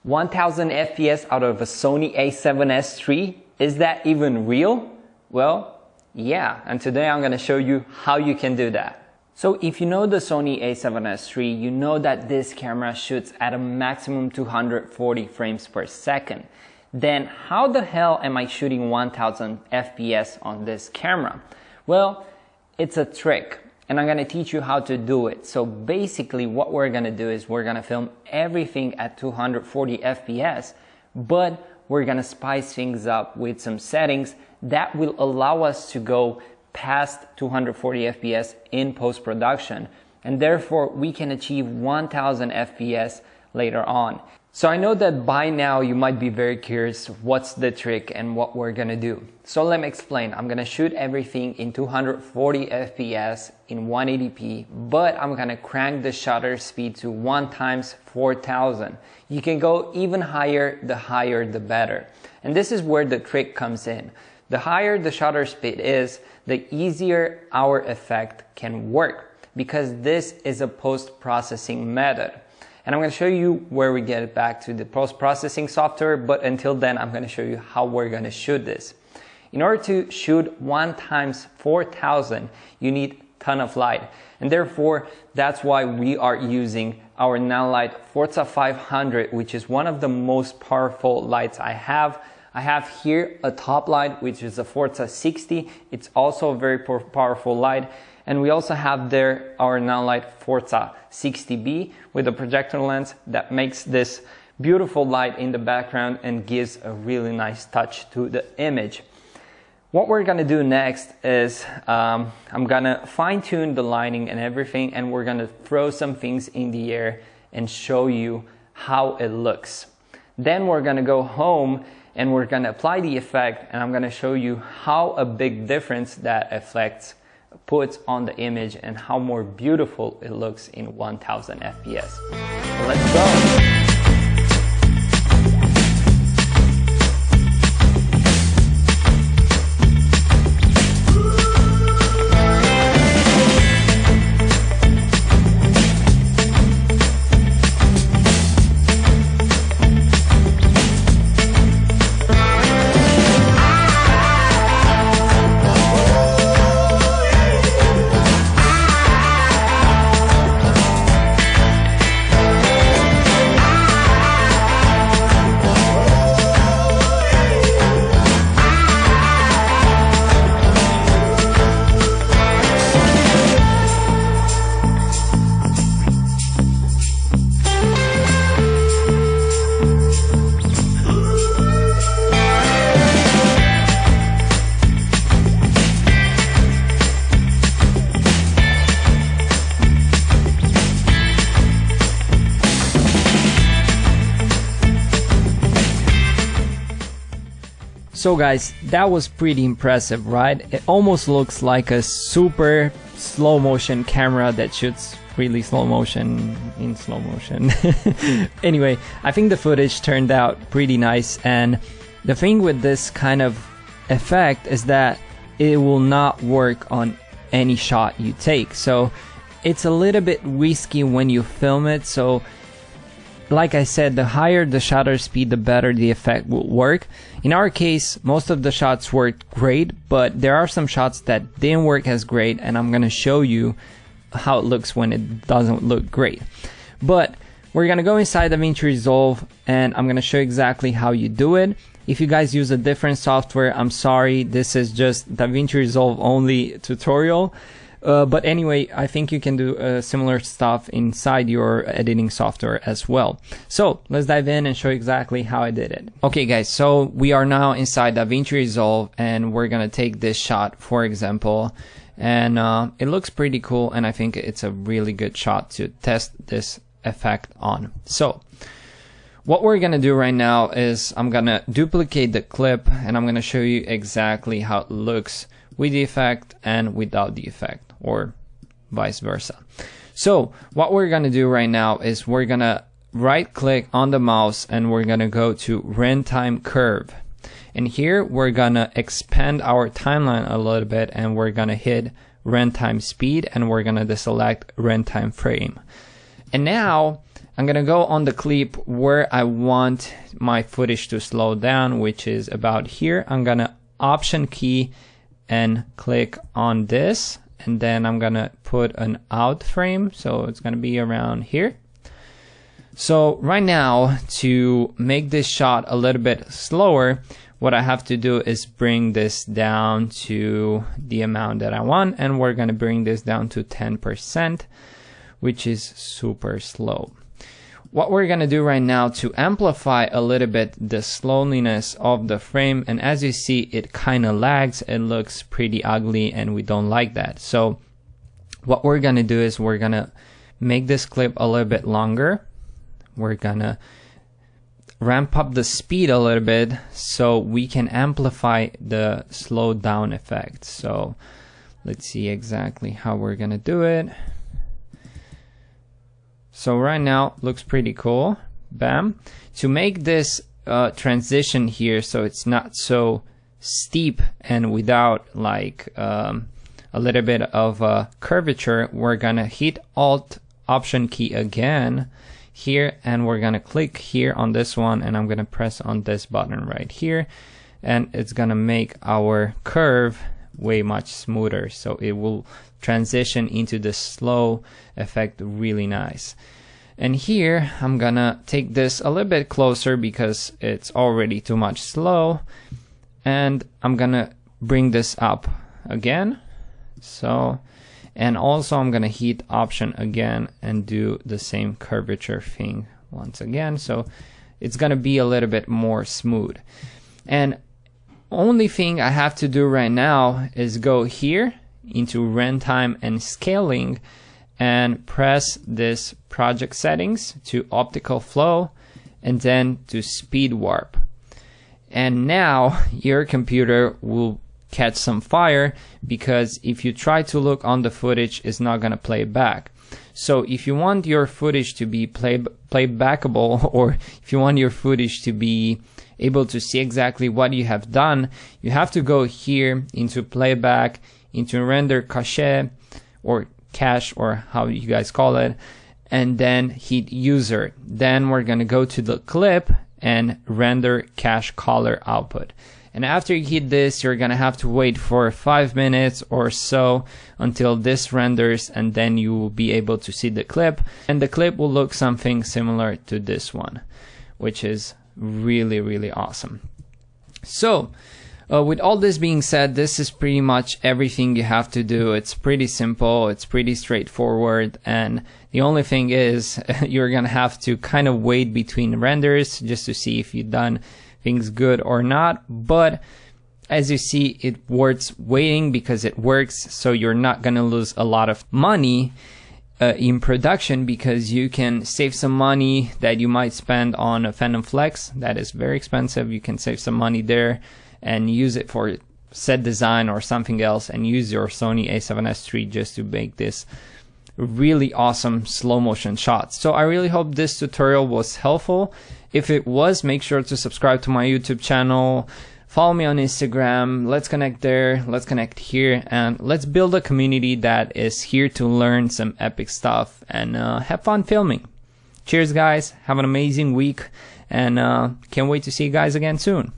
1000 FPS out of a Sony A7S III? Is that even real? Well, yeah, and today I'm going to show you how you can do that. So if you know the Sony A7S III, you know that this camera shoots at a maximum 240 frames per second. Then how the hell am I shooting 1000 FPS on this camera? Well, it's a trick, and I'm going to teach you how to do it. So basically what we're going to do is we're going to film everything at 240 FPS, but we're going to spice things up with some settings that will allow us to go past 240 FPS in post-production, and therefore we can achieve 1000 FPS later on. So I know that by now you might be very curious what's the trick and what we're gonna do. So let me explain. I'm gonna shoot everything in 240 FPS in 180p, but I'm gonna crank the shutter speed to 1 × 4000. You can go even higher the better. And this is where the trick comes in. The higher the shutter speed is, the easier our effect can work, because this is a post-processing method. And I'm going to show you where we get it back to the post-processing software, but until then I'm going to show you how we're going to shoot this. In order to shoot 1 × 4000, you need a ton of light, and therefore that's why we are using our Nanlite Forza 500, which is one of the most powerful lights I have. I have here a top light, which is a Forza 60. It's also a very powerful light. And we also have there our Nanlite Forza 60B with a projector lens that makes this beautiful light in the background and gives a really nice touch to the image. What we're gonna do next is I'm gonna fine tune the lighting and everything, and we're gonna throw some things in the air and show you how it looks. Then we're gonna go home and we're gonna apply the effect, and I'm gonna show you how a big difference that effect puts on the image and how more beautiful it looks in 1000 FPS. So let's go! So guys, that was pretty impressive, right? It almost looks like a super slow motion camera that shoots really slow motion in slow motion. Anyway, I think the footage turned out pretty nice, and the thing with this kind of effect is that it will not work on any shot you take. So it's a little bit risky when you film it. So like I said, the higher the shutter speed, the better the effect will work. In our case, most of the shots worked great, but there are some shots that didn't work as great, and I'm gonna show you how it looks when it doesn't look great. But we're gonna go inside DaVinci Resolve, and I'm gonna show you exactly how you do it. If you guys use a different software, I'm sorry, this is just DaVinci Resolve only tutorial. But anyway, I think you can do similar stuff inside your editing software as well. So let's dive in and show you exactly how I did it. Okay guys, so we are now inside DaVinci Resolve, and we're gonna take this shot, for example, and it looks pretty cool, and I think it's a really good shot to test this effect on. So what we're gonna do right now is I'm gonna duplicate the clip, and I'm gonna show you exactly how it looks with the effect and without the effect, or vice versa. So what we're gonna do right now is we're gonna right click on the mouse, and we're gonna go to runtime curve, and here we're gonna expand our timeline a little bit, and we're gonna hit runtime speed, and we're gonna deselect runtime frame. And now I'm gonna go on the clip where I want my footage to slow down, which is about here. I'm gonna option key and click on this, and then I'm gonna put an out frame, so it's gonna be around here. So right now, to make this shot a little bit slower, what I have to do is bring this down to the amount that I want, and we're gonna bring this down to 10%, which is super slow. What we're gonna do right now to amplify a little bit the slowness of the frame, and as you see, it kind of lags, it looks pretty ugly, and we don't like that. So what we're gonna do is we're gonna make this clip a little bit longer. We're gonna ramp up the speed a little bit so we can amplify the slow down effect. So let's see exactly how we're gonna do it. So right now looks pretty cool. Bam. To make this transition here so it's not so steep and without like a little bit of a curvature, we're gonna hit Alt Option key again here, and we're gonna click here on this one, and I'm gonna press on this button right here, and it's gonna make our curve way much smoother, so it will transition into the slow effect really nice. And here I'm gonna take this a little bit closer because it's already too much slow, and I'm gonna bring this up again. So, and also I'm gonna hit Option again and do the same curvature thing once again, so it's gonna be a little bit more smooth. And only thing I have to do right now is go here into runtime and scaling and press this project settings to optical flow and then to speed warp. And now your computer will catch some fire, because if you try to look on the footage, it's not gonna play back. So if you want your footage to be playbackable, or if you want your footage to be able to see exactly what you have done, you have to go here into playback, into render cache or cache, or how you guys call it, and then hit user. Then we're gonna go to the clip and render cache color output. And after you hit this, you're gonna have to wait for 5 minutes or so until this renders, and then you will be able to see the clip. And the clip will look something similar to this one, which is really, really awesome. So, with all this being said, this is pretty much everything you have to do. It's pretty simple, it's pretty straightforward, and the only thing is you're gonna have to kind of wait between renders just to see if you've done things good or not. But as you see, it worth waiting because it works, so you're not gonna lose a lot of money in production, because you can save some money that you might spend on a Phantom Flex that is very expensive. You can save some money there and use it for set design or something else, and use your Sony A7S III just to make this really awesome slow motion shots. So I really hope this tutorial was helpful. If it was, make sure to subscribe to my YouTube channel, follow me on Instagram, let's connect there, let's connect here, and let's build a community that is here to learn some epic stuff and have fun filming. Cheers guys, have an amazing week, and can't wait to see you guys again soon.